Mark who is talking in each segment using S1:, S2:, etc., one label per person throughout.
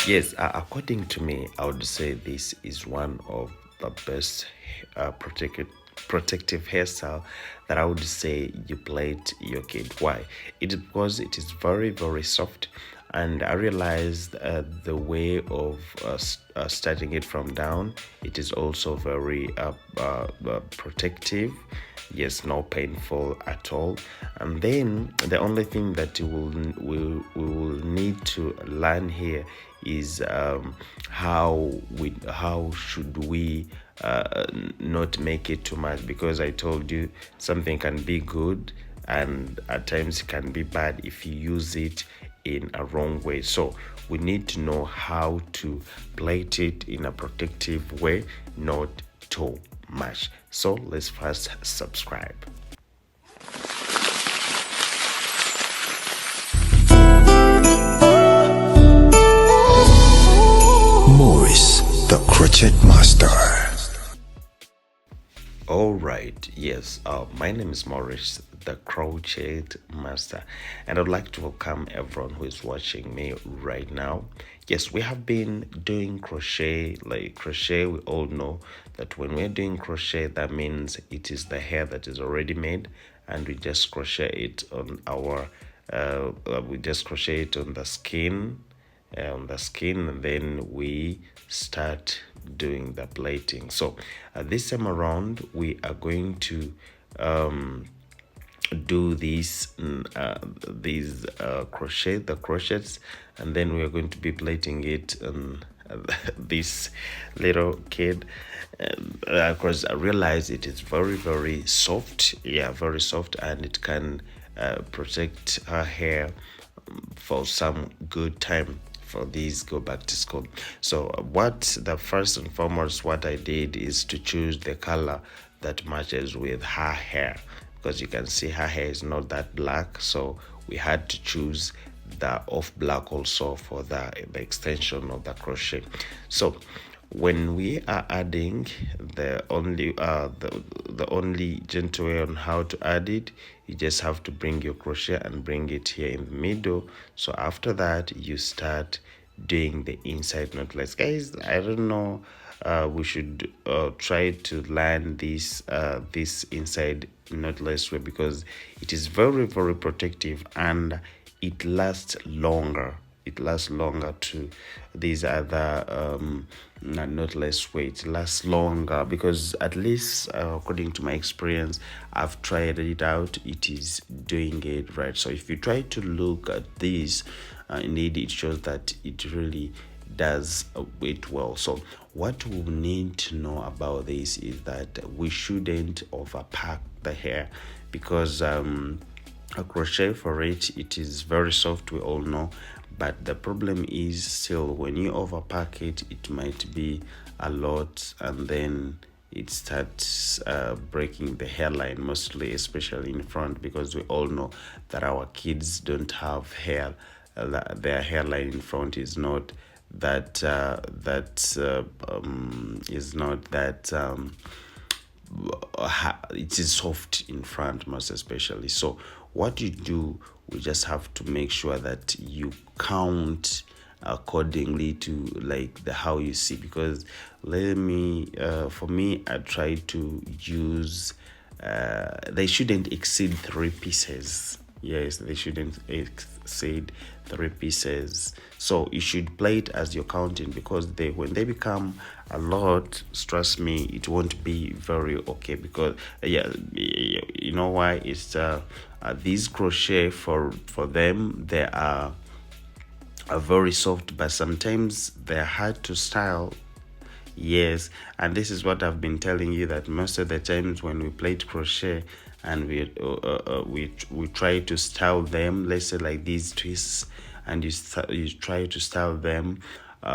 S1: Yes, according to me, I would say this is one of the best protective hairstyle that I would say you plait your kid. Why? It is because it is very, very soft, and I realized the way of starting it from down. It is also very protective. Yes, not painful at all. And then the only thing that we will need to learn here is how should we not make it too much, because I told you something can be good and at times it can be bad if you use it in a wrong way. So we need to know how to plait it in a protective way, not too much. So let's first subscribe.
S2: Morris, the Crochet Master.
S1: All right, yes, my name is Morris, the Crochet Master, and I'd like to welcome everyone who is watching me right now. Yes, we have been doing crochet. Like crochet, we all know that when we're doing crochet, that means it is the hair that is already made, and we just crochet it on our, we just crochet it on the skin, and then we start doing the plating. So this time around we are going to do these crochets, and then we are going to be plating it on this little kid, because I realize it is very, very soft. Yeah, very soft, and it can protect her hair for some good time for these go back to school. So what the first and foremost what I did is to choose the color that matches with her hair, because you can see her hair is not that black, so we had to choose the off black also for the extension of the crochet. So when we are adding, the only gentle way on how to add it, you just have to bring your crochet and bring it here in the middle. So after that you start doing the inside knotless. Guys, I don't know, we should try to learn this inside knotless way, because it is very, very protective and it lasts longer. It lasts longer to these other knotless way. It lasts longer because, at least according to my experience, I've tried it out. It is doing it right. So if you try to look at this, indeed it shows that it really does it well. So what we need to know about this is that we shouldn't overpack the hair, because a crochet for it is very soft, we all know, but the problem is still when you overpack it, it might be a lot, and then it starts breaking the hairline, mostly, especially in front, because we all know that our kids don't have hair. Their hairline in front is not that is not that it is soft in front, most especially. So what you do, we just have to make sure that you count accordingly to like the how you see, because for me, I try to use they shouldn't exceed 3 pieces. Yes, they shouldn't exceed 3 pieces. So you should play it as you're counting, because when they become a lot, trust me, it won't be very okay. Because you know why? It's these crochet for them, they are very soft, but sometimes they're hard to style. Yes, and this is what I've been telling you, that most of the times when we plait crochet and we try to style them, let's say like these twists, and you try to style them,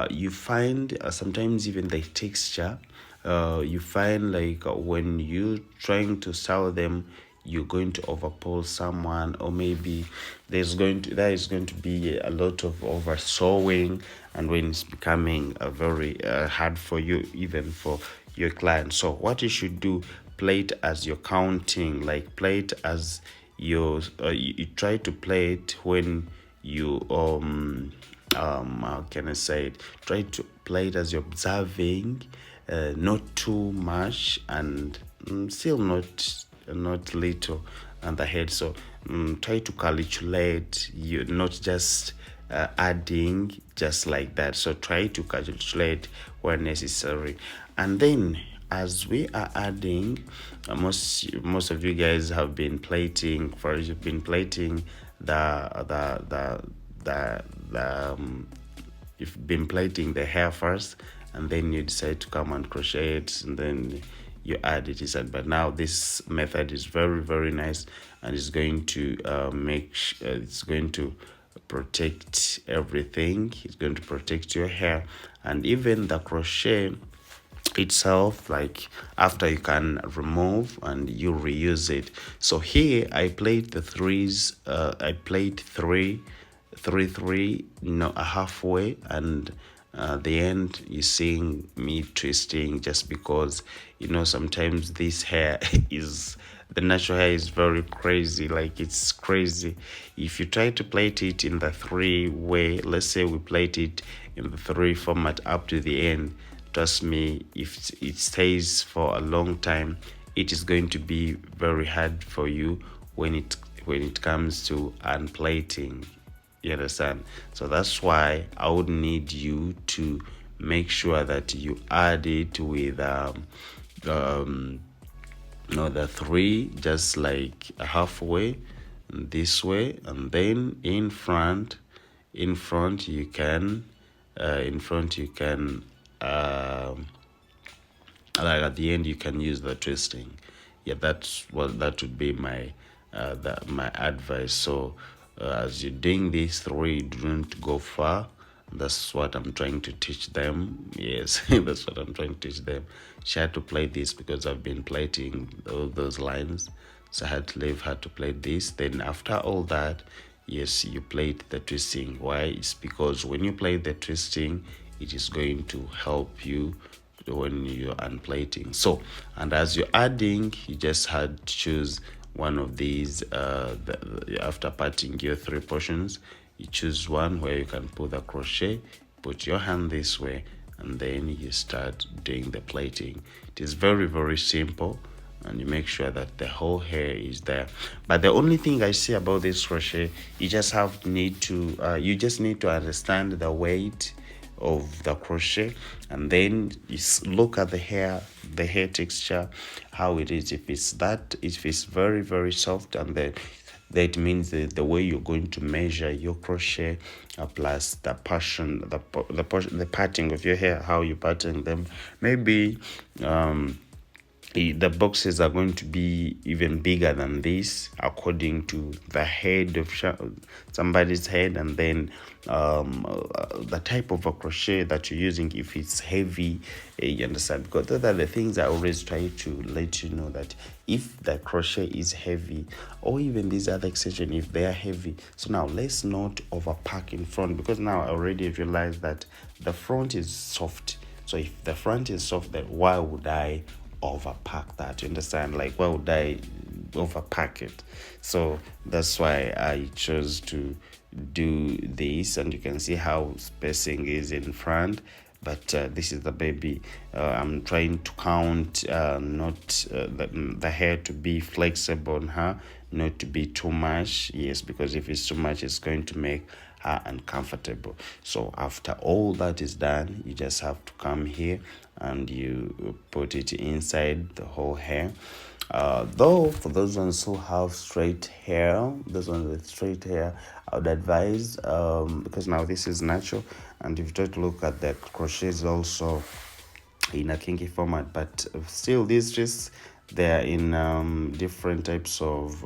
S1: you find sometimes even the texture, you find like when you trying to style them, you're going to overpull someone, or maybe there is going to be a lot of over sewing, and when it's becoming a very hard for you, even for your client. So what you should do, play it as you're counting, like play it as you try to play it when you how can I say it, try to play it as you're observing, not too much, and still not little on the head. So try to calculate, you not just adding just like that. So try to calculate where necessary. And then as we are adding, most of you guys have been plating, for you've been plating the you've been plaiting the hair first, and then you decide to come and crochet it, and then you add it inside. But now this method is very, very nice, and it's going to it's going to protect everything. It's going to protect your hair, and even the crochet itself, like after you can remove and you reuse it. So here I played the threes. I played three, a halfway, and the end you seeing me twisting, just because sometimes this hair is the natural hair is very crazy, like it's crazy. If you try to plait it in the three way, let's say we plait it in the three format up to the end, trust me, if it stays for a long time, it is going to be very hard for you when it comes to unplating. You understand? So that's why I would need you to make sure that you add it with the three, just like halfway this way, and then in front you can like at the end you can use the twisting. Yeah, that would be my my advice. So as you're doing these three, don't go far. That's what I'm trying to teach them. Yes, that's what I'm trying to teach them. She had to play this because I've been plating all those lines, so I had to leave her to play this. Then after all that, yes, you played the twisting. Why? It's because when you play the twisting, it is going to help you when you're unplating. So, and as you're adding, you just had to choose one of these. After parting your three portions, you choose one where you can put the crochet, put your hand this way, and then you start doing the plaiting. It is very, very simple, and you make sure that the whole hair is there. But the only thing I say about this crochet, you just need to understand the weight of the crochet, and then you look at the hair texture, how it is. If it's very, very soft, and then that means the way you're going to measure your crochet, plus the parting of your hair, how you parting them. Maybe the boxes are going to be even bigger than this, according to the head of somebody's head, and then the type of a crochet that you're using. If it's heavy, you understand, because those are the things I always try to let you know, that if the crochet is heavy, or even these other extensions, if they are heavy, so now let's not overpack in front, because now I already realized that the front is soft. So if the front is soft, then why would I overpack that? You understand? Like, why would I overpack it? So that's why I chose to do this, and you can see how spacing is in front. But this is the baby. I'm trying to count, not the hair to be flexible on her, not to be too much. Yes, because if it's too much, it's going to make her uncomfortable. So after all that is done, you just have to come here and you put it inside the whole hair. Though for those ones who have straight hair, those ones with straight hair, I would advise, because now this is natural, and if you try to look at the crochets also in a kinky format, but still these just they're in different types of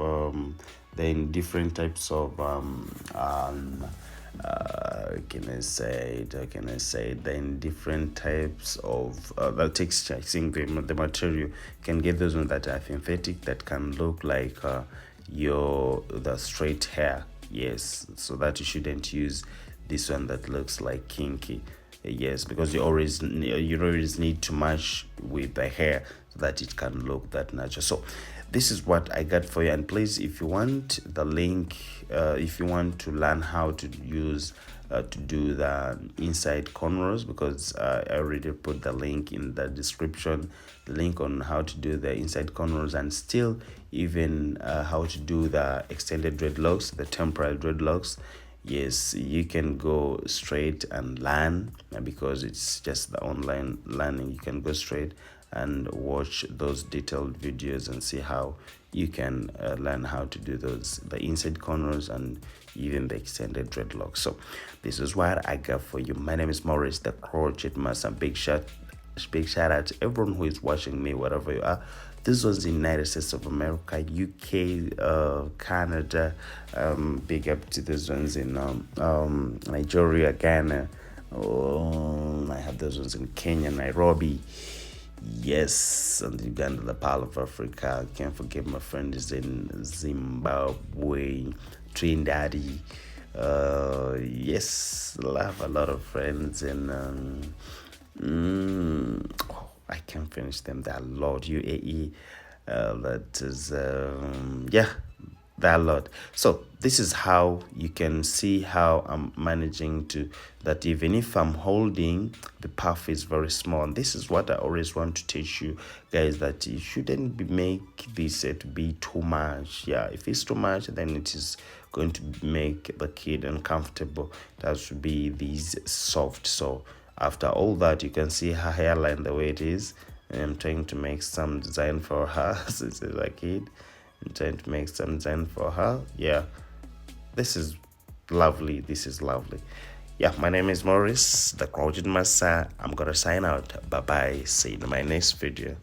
S1: can I say then different types of the texture. I think the material can get those ones that are synthetic, that can look like the straight hair. Yes, so that you shouldn't use this one that looks like kinky. Yes, because you always need to match with the hair so that it can look that natural. So this is what I got for you. And please, if you want the link, if you want to learn how to use to do the inside cornrows, because I already put the link in the description, the link on how to do the inside cornrows, and still even how to do the extended dreadlocks, the temporal dreadlocks. Yes, you can go straight and learn, because it's just the online learning. You can go straight and watch those detailed videos and see how you can learn how to do those, the inside corners and even the extended dreadlocks. So this is what I got for you. My name is Maurice, the crochet master. Big shout out to everyone who is watching me, wherever you are. This was the United States of America, UK, Canada. Big up to those ones in Nigeria, Ghana. I have those ones in Kenya, Nairobi. Yes, and Uganda, the Pearl of Africa. Can't forget my friend is in Zimbabwe, Trinidad. Yes, I have a lot of friends in. I can't finish them. They're a lot. UAE. That is, yeah, that lot. So this is how you can see how I'm managing to, that even if I'm holding, the puff is very small. And this is what I always want to teach you guys, that you shouldn't make this to be too much. Yeah, if it's too much, then it is going to make the kid uncomfortable. It has to be these soft. So after all that, you can see her hairline the way it is. And I'm trying to make some design for her since she's a kid. I'm trying to make some design for her. Yeah, this is lovely. This is lovely. Yeah, my name is Maurice, the Crochet Master. I'm gonna sign out. Bye bye. See you in my next video.